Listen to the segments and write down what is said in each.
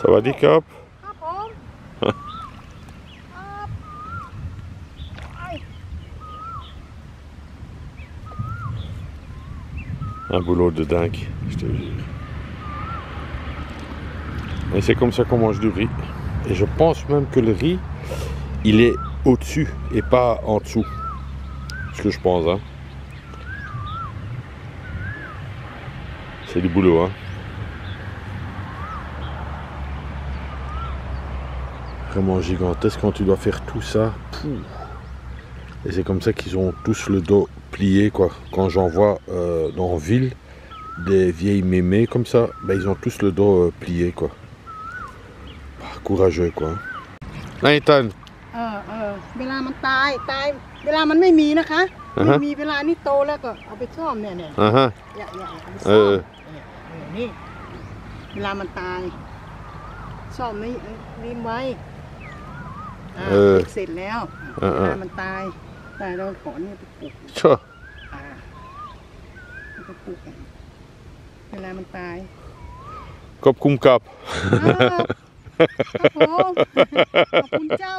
Ça va, Dicop? Un boulot de dingue, je te jure. Et c'est comme ça qu'on mange du riz. Et je pense même que le riz, il est au-dessus et pas en dessous. C'est ce que je pense, hein. C'est du boulot, hein. Vraiment gigantesque quand tu dois faire tout ça. Pouh. Et c'est comme ça qu'ils ont tous le dos plié, quoi. Quand j'en vois dans ville des vieilles mémés comme ça, ben, ils ont tous le dos plié, quoi. Courageux, quoi. นายตันเวลามันตายเวลามันไม่มีนะคะไม่มีเวลานี่โตแล้วก็เอาไปซ่อมเนี่ยอย่านี่เวลามันตายซ่อมนี่รีมไว้เสร็จแล้วเวลามันตายเราถอนเนี่ยไปปลูกไปปลูกเวลามันตายกบคุมกับขอบคุณเจ้า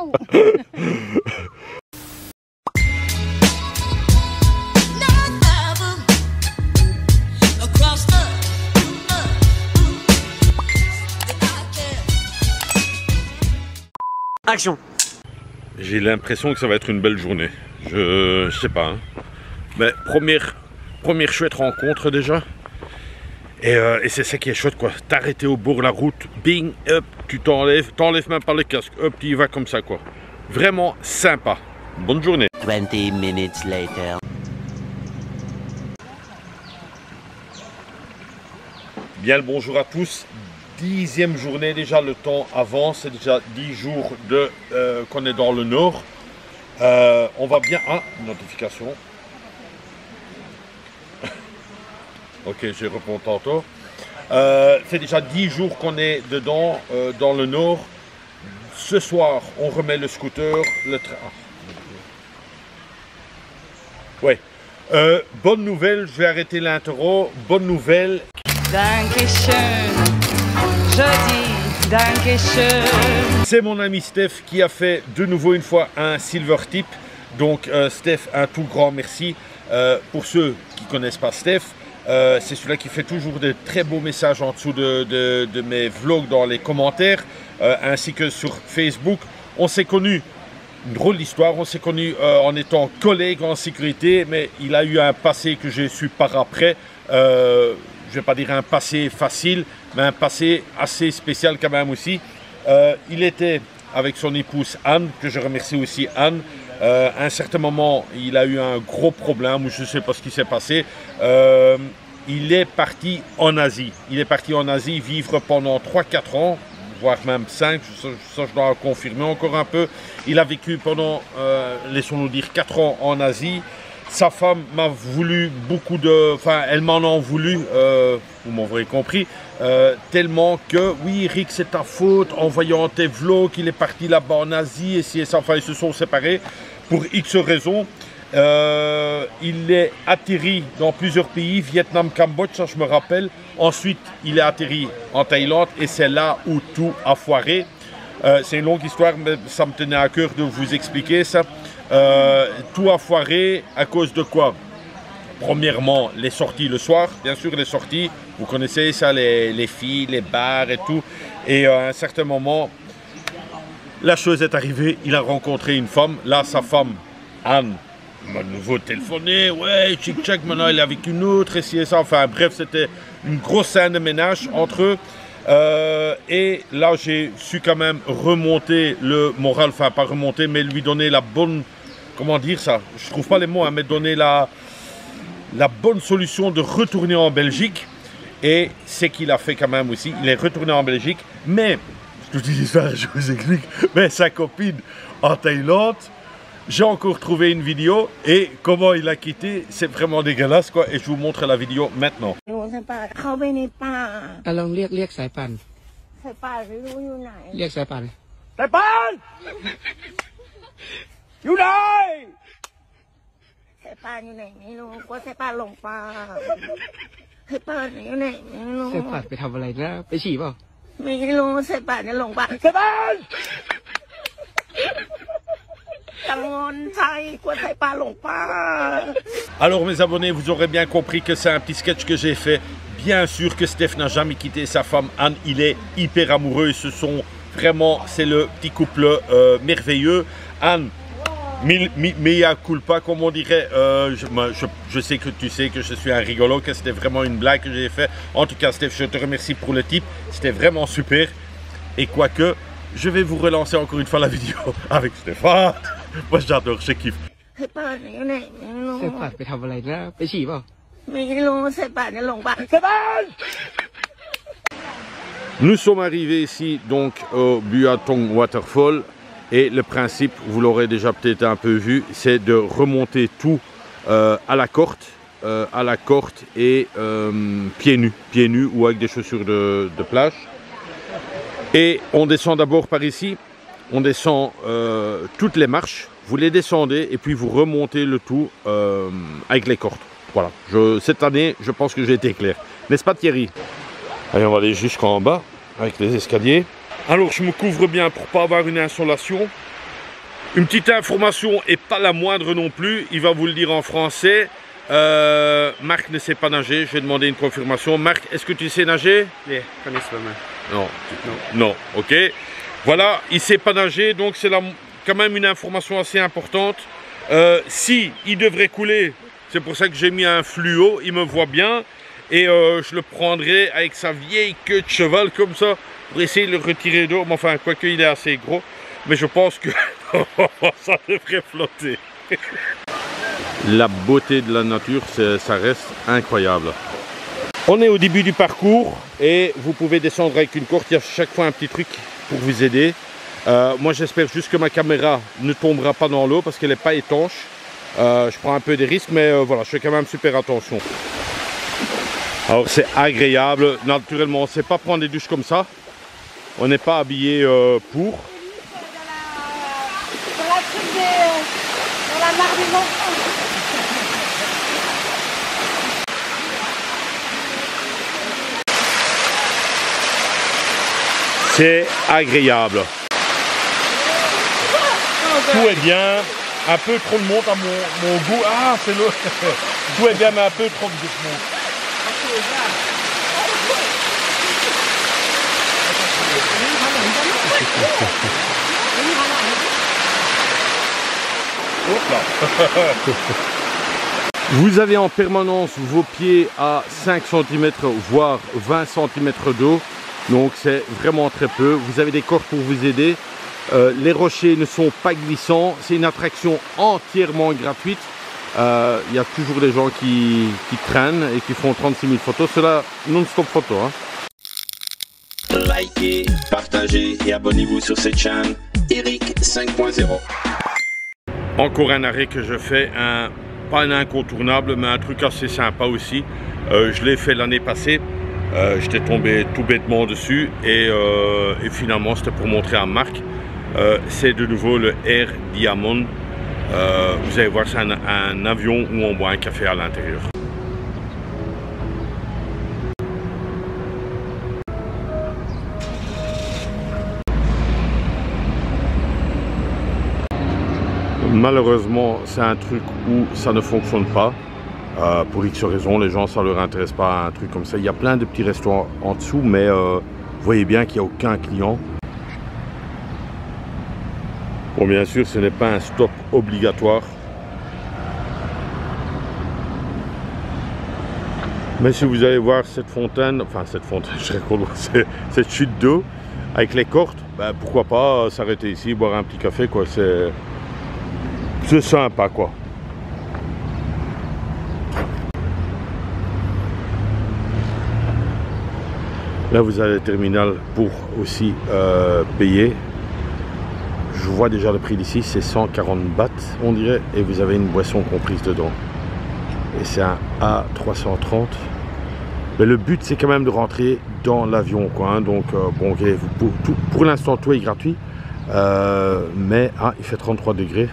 Action. J'ai l'impression que ça va être une belle journée. Je sais pas. Hein. Mais première chouette rencontre déjà. Et c'est ça qui est chouette, quoi. T'arrêter au bord de la route, bing, hop, tu t'enlèves même pas le casque, hop, tu y vas comme ça, quoi. Vraiment sympa. Bonne journée. 20 minutes later. Bien le bonjour à tous. 10e journée déjà, le temps avance, c'est déjà 10 jours qu'on est dans le nord. On va bien... Ah, notification. Ok, je réponds tantôt. C'est déjà 10 jours qu'on est dedans, dans le nord. Ce soir, on remet le scooter, le train. Ouais. Bonne nouvelle, je vais arrêter l'intro. Bonne nouvelle. C'est mon ami Steph qui a fait de nouveau une fois un silver tip. Donc Steph, un tout grand merci. Pour ceux qui ne connaissent pas Steph, c'est celui-là qui fait toujours de très beaux messages en dessous de mes vlogs dans les commentaires, ainsi que sur Facebook. On s'est connus, une drôle d'histoire, on s'est connus en étant collègues en sécurité, mais il a eu un passé que j'ai su par après. Je ne vais pas dire un passé facile, mais un passé assez spécial quand même aussi. Il était avec son épouse Anne, que je remercie aussi Anne. À un certain moment, il a eu un gros problème, je ne sais pas ce qui s'est passé. Il est parti en Asie. Il est parti en Asie vivre pendant 3-4 ans, voire même 5, ça je dois confirmer encore un peu. Il a vécu pendant, laissons-nous dire, 4 ans en Asie. Sa femme m'a voulu beaucoup de... Enfin, elle m'en a voulu, vous m'aurez compris, tellement que, oui, Rick, c'est ta faute, en voyant tes vlogs, il est parti là-bas en Asie, et si et ça, enfin, ils se sont séparés pour X raisons. Il est atterri dans plusieurs pays, Vietnam, Cambodge, ça je me rappelle. Ensuite, il est atterri en Thaïlande, et c'est là où tout a foiré. C'est une longue histoire, mais ça me tenait à cœur de vous expliquer ça. Tout a foiré à cause de quoi? Premièrement, les sorties le soir, bien sûr les sorties, vous connaissez ça, les filles, les bars et tout. Et à un certain moment, la chose est arrivée, il a rencontré une femme. Là, sa femme, Anne, m'a de nouveau téléphoné, ouais, tchic-tchac, maintenant elle est avec une autre, et ci et ça. Enfin bref, c'était une grosse scène de ménage entre eux. Et là, j'ai su quand même remonter le moral, enfin pas remonter, mais lui donner la bonne, comment dire ça, je trouve pas les mots, hein, mais donner la bonne solution de retourner en Belgique. Et c'est qu'il a fait quand même aussi, il est retourné en Belgique, mais, je te dis ça, je vous explique, mais sa copine en Thaïlande, j'ai encore trouvé une vidéo et comment il a quitté, c'est vraiment dégueulasse quoi, et je vous montre la vidéo maintenant. ลองเรียกสายป่านเรียกสายป่านอยู่ไหนสายป่านอยู่ไหนไม่รู้ว่าสายป่านหลงป่าสายป่านอยู่ไหนไม่รู้สายป่านไปทำอะไรนะไปฉี่เปล่า Alors mes abonnés, vous aurez bien compris que c'est un petit sketch que j'ai fait. Bien sûr que Steph n'a jamais quitté sa femme Anne, il est hyper amoureux, ce sont vraiment, c'est le petit couple merveilleux. Anne, mea culpa comme on dirait, je sais que tu sais que je suis un rigolo, que c'était vraiment une blague que j'ai fait. En tout cas Steph, je te remercie pour le tip, c'était vraiment super. Et quoique, je vais vous relancer encore une fois la vidéo avec Stéphane. Moi j'adore, je kiffe. Nous sommes arrivés ici donc au Buatong Waterfall et le principe, vous l'aurez déjà peut-être un peu vu, c'est de remonter tout à la corde et pieds nus ou avec des chaussures de plage. Et on descend d'abord par ici, on descend toutes les marches, vous les descendez et puis vous remontez le tout avec les cordes. Voilà, cette année, je pense que j'ai été clair. N'est-ce pas Thierry? Allez, on va aller jusqu'en bas avec les escaliers. Alors, je me couvre bien pour pas avoir une insolation. Une petite information et pas la moindre non plus, il va vous le dire en français. Marc ne sait pas nager, je vais demander une confirmation. Marc, est-ce que tu sais nager? Non. Non, ok. Voilà, il ne sait pas nager, donc c'est quand même une information assez importante. Si il devrait couler, c'est pour ça que j'ai mis un fluo, il me voit bien. Et je le prendrai avec sa vieille queue de cheval comme ça, pour essayer de le retirer d'eau. Mais enfin, quoique il est assez gros, mais je pense que ça devrait flotter. La beauté de la nature, ça reste incroyable. On est au début du parcours et vous pouvez descendre avec une corde. Il y a chaque fois un petit truc pour vous aider. Moi j'espère juste que ma caméra ne tombera pas dans l'eau parce qu'elle n'est pas étanche. Je prends un peu des risques, mais voilà, je fais quand même super attention. Alors c'est agréable. Naturellement, on ne sait pas prendre des douches comme ça. On n'est pas habillé pour. C'est agréable. Tout est bien. Un peu trop de monde à mon goût. Ah, c'est l'eau. Tout est bien, mais un peu trop de monde. Vous avez en permanence vos pieds à 5 cm voire 20 cm d'eau, donc c'est vraiment très peu. Vous avez des cordes pour vous aider. Les rochers ne sont pas glissants, c'est une attraction entièrement gratuite. Il y a toujours des gens qui traînent et qui font 36 000 photos, cela non-stop photo. Hein. Likez, partagez et abonnez-vous sur cette chaîne Eric 5.0. Encore un arrêt que je fais, pas un incontournable, mais un truc assez sympa aussi. Je l'ai fait l'année passée. J'étais tombé tout bêtement dessus et finalement c'était pour montrer à Marc. C'est de nouveau le Air Diamond. Vous allez voir, c'est un avion où on boit un café à l'intérieur. Malheureusement, c'est un truc où ça ne fonctionne pas. Pour X raisons, les gens, ça ne leur intéresse pas un truc comme ça. Il y a plein de petits restaurants en dessous, mais vous voyez bien qu'il n'y a aucun client. Bon, bien sûr, ce n'est pas un stop obligatoire. Mais si vous allez voir cette fontaine, cette chute d'eau avec les cordes, ben, pourquoi pas s'arrêter ici, boire un petit café, quoi. C'est sympa, quoi. Là, vous avez le terminal pour aussi payer. Je vois déjà le prix d'ici, c'est 140 bahts, on dirait, et vous avez une boisson comprise dedans. Et c'est un A330. Mais le but, c'est quand même de rentrer dans l'avion, quoi. Hein. Donc, bon, okay, pour l'instant, tout est gratuit. Mais il fait 33 degrés.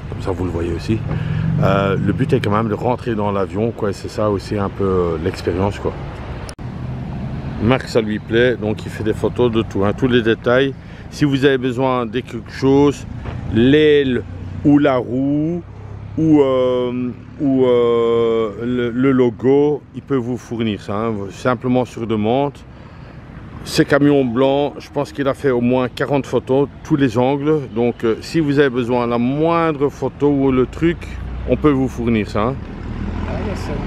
Comme ça, vous le voyez aussi. Le but est quand même de rentrer dans l'avion, quoi. C'est ça aussi un peu l'expérience, quoi. Marc, ça lui plaît, donc il fait des photos de tout, hein, tous les détails. Si vous avez besoin de quelque chose, l'aile ou la roue ou le logo, il peut vous fournir ça, hein, simplement sur demande. Ces camions blancs, je pense qu'il a fait au moins 40 photos, tous les angles. Donc si vous avez besoin de la moindre photo ou le truc, on peut vous fournir ça. Hein.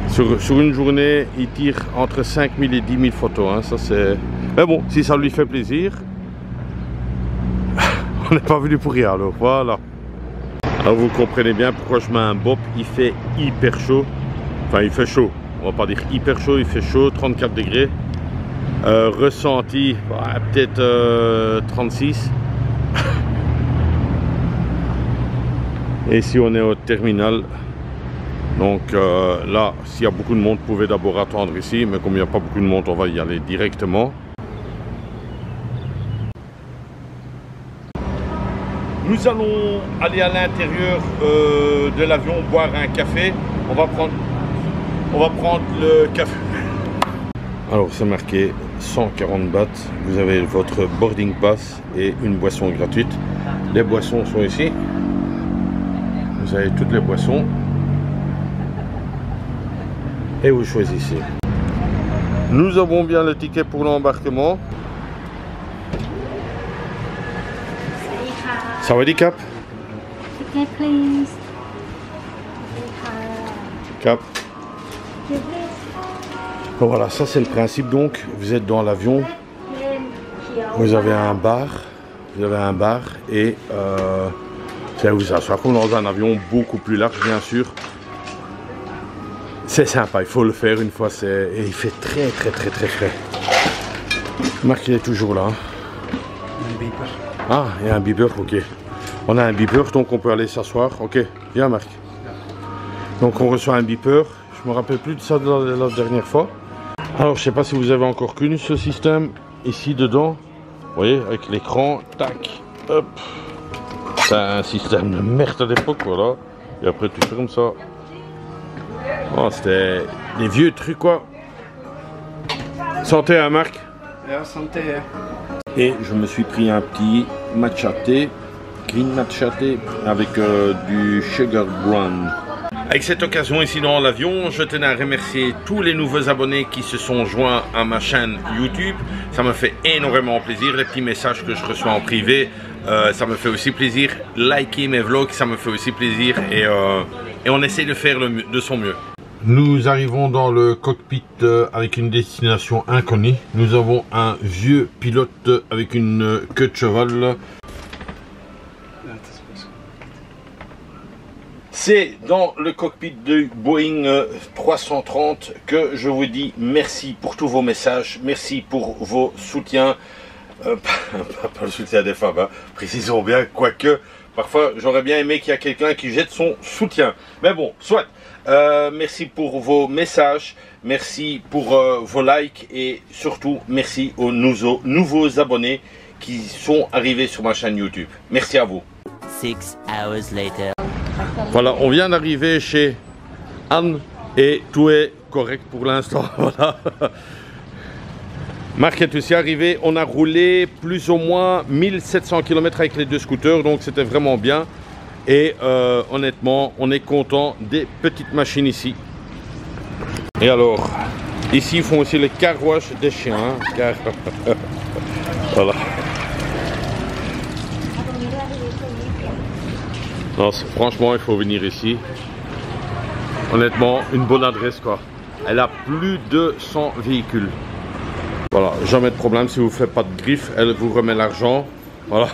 Sur une journée, il tire entre 5000 et 10 000 photos. Hein, ça c'est... Mais bon, si ça lui fait plaisir, on n'est pas venu pour rien alors, voilà. Alors vous comprenez bien pourquoi je mets un bop, il fait hyper chaud. Enfin, il fait chaud, on va pas dire hyper chaud, il fait chaud, 34 degrés. Ressenti, peut-être 36. Et ici on est au terminal. Donc là, s'il y a beaucoup de monde, vous pouvez d'abord attendre ici. Mais comme il n'y a pas beaucoup de monde, on va y aller directement. Nous allons aller à l'intérieur de l'avion, boire un café. On va prendre le café. Alors c'est marqué 140 bahts, vous avez votre boarding pass et une boisson gratuite. Les boissons sont ici. Vous avez toutes les boissons. Et vous choisissez. Nous avons bien le ticket pour l'embarquement. Sawadee Cap. Ticket, please. Cap. Voilà, ça c'est le principe donc. Vous êtes dans l'avion. Vous avez un bar. Et vous allez vous asseoir comme dans un avion beaucoup plus large, bien sûr. C'est sympa, il faut le faire une fois. Et il fait très frais. Marc, il est toujours là. Ah, il y a un beeper, ok. On a un beeper, donc on peut aller s'asseoir. Ok, viens Marc. Donc on reçoit un beeper. Je me rappelle plus de ça de la dernière fois. Alors je sais pas si vous avez encore connu ce système. Ici dedans, vous voyez, avec l'écran, tac, hop. C'est un système de merde à l'époque, voilà. Et après tu fais comme ça. Oh, c'était des vieux trucs quoi. Santé hein Marc. Ja, santé. Et je me suis pris un petit matcha thé, green matcha thé, avec du sugar brown. Avec cette occasion ici dans l'avion, je tenais à remercier tous les nouveaux abonnés qui se sont joints à ma chaîne YouTube. Ça me fait énormément plaisir, les petits messages que je reçois en privé. Ça me fait aussi plaisir. Likez mes vlogs, ça me fait aussi plaisir. Et on essaie de faire de son mieux. Nous arrivons dans le cockpit avec une destination inconnue. Nous avons un vieux pilote avec une queue de cheval. C'est dans le cockpit de Boeing 330 que je vous dis merci pour tous vos messages, merci pour vos soutiens. Pas le soutien des femmes, hein. Précisons bien, quoique parfois j'aurais bien aimé qu'il y ait quelqu'un qui jette son soutien. Mais bon, soit. Merci pour vos messages, merci pour vos likes et surtout merci aux nouveaux abonnés qui sont arrivés sur ma chaîne YouTube. Merci à vous. 6 hours later. Voilà, on vient d'arriver chez Anne et tout est correct pour l'instant. Voilà. Marc est aussi arrivé. On a roulé plus ou moins 1700 km avec les deux scooters, donc c'était vraiment bien. Et honnêtement, on est content des petites machines ici. Et alors, ici ils font aussi le car wash des chiens. Hein, voilà. Non, franchement, il faut venir ici. Honnêtement, une bonne adresse quoi. Elle a plus de 100 véhicules. Voilà, jamais de problème si vous ne faites pas de griffes. Elle vous remet l'argent. Voilà.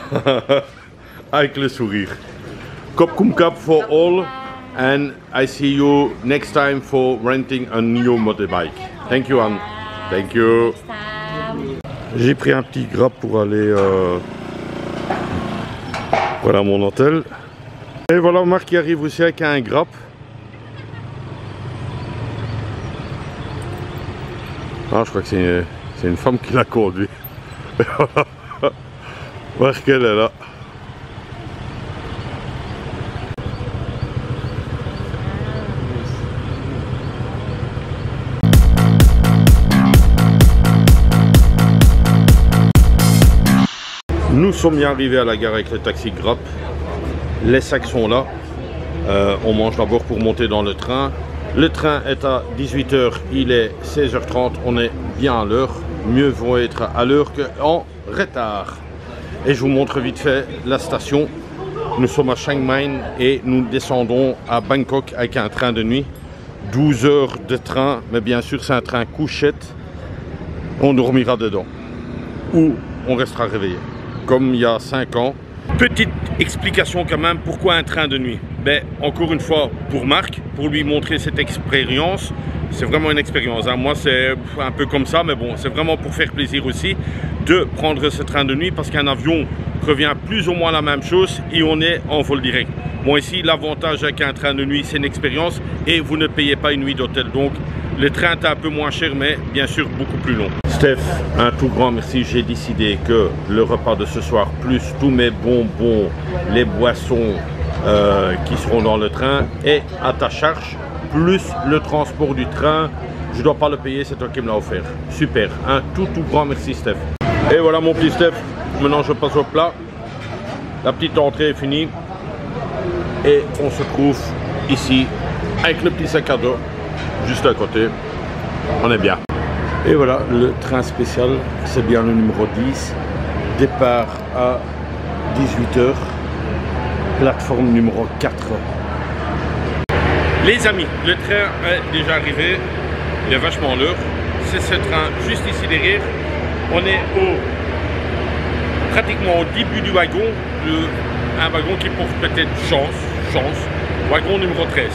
Avec le sourire. Kop kum kap for all. And I see you next time for renting a new motorbike. Thank you, Anne. Thank you. J'ai pris un petit Grab pour aller voilà mon hôtel. Et voilà Marc qui arrive aussi avec un Grab. Ah, je crois que c'est une femme qui l'a conduit. Voir qu'elle est là. sommes bien arrivés à la gare avec le taxi Grap. Les sacs sont là. On mange d'abord pour monter dans le train. Le train est à 18 h, il est 16 h 30, on est bien à l'heure. Mieux vaut être à l'heure qu'en retard. Et je vous montre vite fait la station. Nous sommes à Chiang Mai et nous descendons à Bangkok avec un train de nuit. 12 heures de train, mais bien sûr c'est un train couchette. On dormira dedans. Ou on restera réveillé. Comme il y a 5 ans. Petite explication quand même, pourquoi un train de nuit? Ben, encore une fois, pour Marc, pour lui montrer cette expérience. C'est vraiment une expérience, hein. Moi c'est un peu comme ça, mais bon, c'est vraiment pour faire plaisir aussi de prendre ce train de nuit parce qu'un avion revient plus ou moins la même chose et on est en vol direct. Bon, ici l'avantage avec un train de nuit, c'est une expérience et vous ne payez pas une nuit d'hôtel, donc le train est un peu moins cher mais bien sûr beaucoup plus long. Steph, un tout grand merci. J'ai décidé que le repas de ce soir plus tous mes bonbons, les boissons qui seront dans le train est à ta charge, plus le transport du train, je ne dois pas le payer, c'est toi qui me l'as offert. Super, un tout grand merci Steph. Et voilà mon petit Steph, maintenant je passe au plat. La petite entrée est finie et on se trouve ici avec le petit sac à dos juste à côté. On est bien. Et voilà le train spécial, c'est bien le numéro 10. Départ à 18 h, plateforme numéro 4. Les amis, le train est déjà arrivé, il est vachement l'heure. C'est ce train juste ici derrière. On est pratiquement au début du wagon, un wagon qui porte peut-être chance, wagon numéro 13.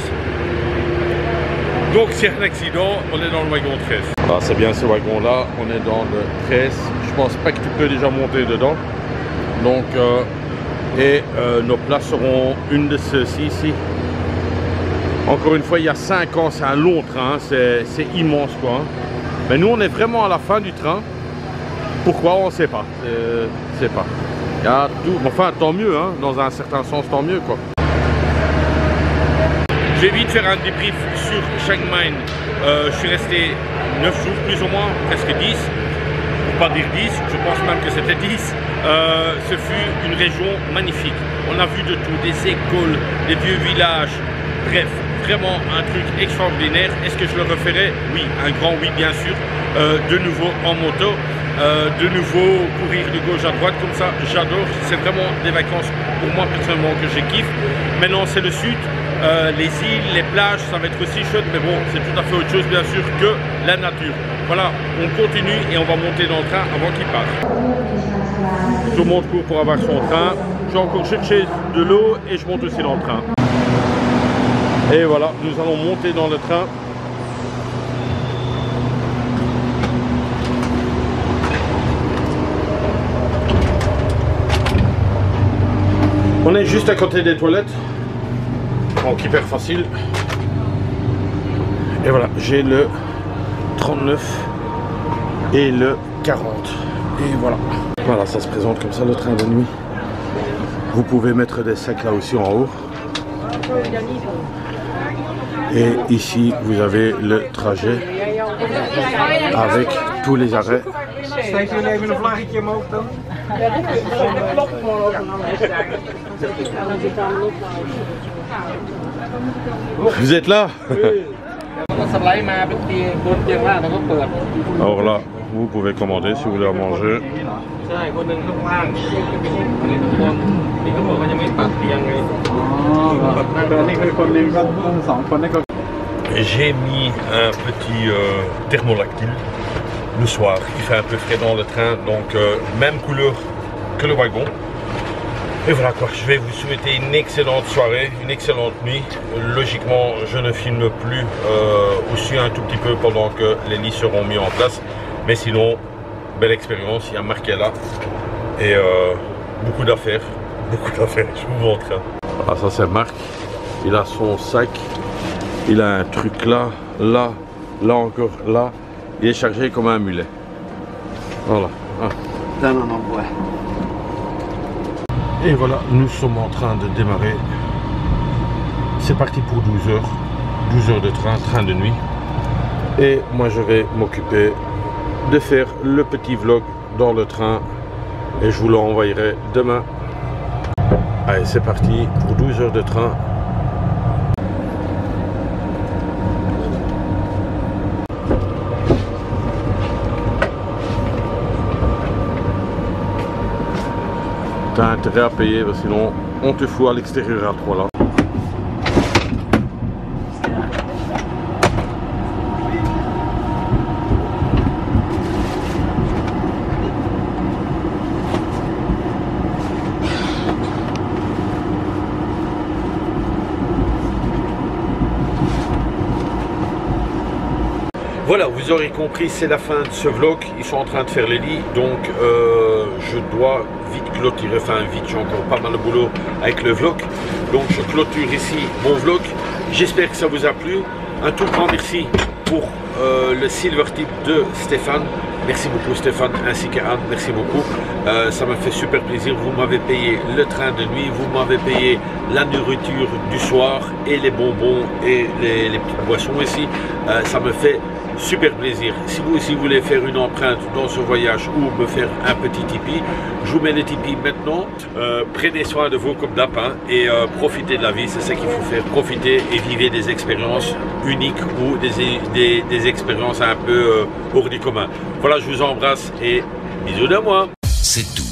Donc s'il y a un accident, on est dans le wagon 13. Ah, c'est bien ce wagon-là, on est dans le 13. Je pense pas que tu peux déjà monter dedans. Donc, nos places seront une de ceux-ci ici. Encore une fois, il y a 5 ans, c'est un long train, c'est immense quoi. Hein. Mais nous, on est vraiment à la fin du train. Pourquoi, on ne sait pas. Il y a tout, enfin, tant mieux, hein, dans un certain sens, tant mieux quoi. Je vais vite faire un débrief sur Chiang Mai. Je suis resté 9 jours plus ou moins, presque 10. Pour pas dire 10, je pense même que c'était 10. Ce fut une région magnifique. On a vu de tout, des écoles, des vieux villages. Bref, vraiment un truc extraordinaire. Est-ce que je le referai? Oui, un grand oui bien sûr. De nouveau en moto. De nouveau courir de gauche à droite comme ça, j'adore. C'est vraiment des vacances pour moi personnellement que je kiffe. Maintenant c'est le sud. Les îles, les plages, ça va être aussi chouette, mais bon, c'est tout à fait autre chose bien sûr que la nature. Voilà, on continue et on va monter dans le train avant qu'il parte. Tout le monde court pour avoir son train. Je vais encore chercher de l'eau et je monte aussi dans le train. Et voilà, nous allons monter dans le train. On est juste à côté des toilettes. Donc hyper facile. Et voilà, j'ai le 39 et le 40. Et voilà. Voilà, ça se présente comme ça le train de nuit. Vous pouvez mettre des sacs là aussi en haut. Et ici, vous avez le trajet avec tous les arrêts. Vous êtes là? Alors là, vous pouvez commander si vous voulez en manger. J'ai mis un petit thermolactyle le soir. Il fait un peu frais dans le train, donc même couleur que le wagon. Et voilà quoi, je vais vous souhaiter une excellente soirée, une excellente nuit. Logiquement, je ne filme plus aussi un tout petit peu pendant que les lits seront mis en place. Mais sinon, belle expérience, il y a Marc là. Et beaucoup d'affaires, je vous montre. Ah, ça c'est Marc, il a son sac, il a un truc là, là encore, là. Il est chargé comme un mulet. Voilà. Ah. Et voilà, nous sommes en train de démarrer. C'est parti pour 12 heures. 12 heures de train de nuit. Et moi je vais m'occuper de faire le petit vlog dans le train et je vous le renvoyerai demain. Allez, c'est parti pour 12 heures de train. T'as intérêt à payer, parce que sinon on te fout à l'extérieur à 3 là. Voilà, vous aurez compris, c'est la fin de ce vlog. Ils sont en train de faire les lits, donc je dois vite clôturer, enfin vite, j'ai encore pas mal de boulot avec le vlog. Donc je clôture ici mon vlog. J'espère que ça vous a plu. Un tout grand merci pour le silver tip de Stéphane. Merci beaucoup Stéphane, ainsi qu'Anne, merci beaucoup. Ça m'a fait super plaisir. Vous m'avez payé le train de nuit, vous m'avez payé la nourriture du soir et les bonbons et les petites boissons ici. Ça me fait super plaisir. Si vous aussi voulez faire une empreinte dans ce voyage ou me faire un petit Tipeee, je vous mets le Tipeee maintenant. Prenez soin de vous comme d'hab et profitez de la vie, c'est ça qu'il faut faire. Profitez et vivez des expériences uniques ou des expériences un peu hors du commun. Voilà, je vous embrasse et bisous de moi. C'est tout.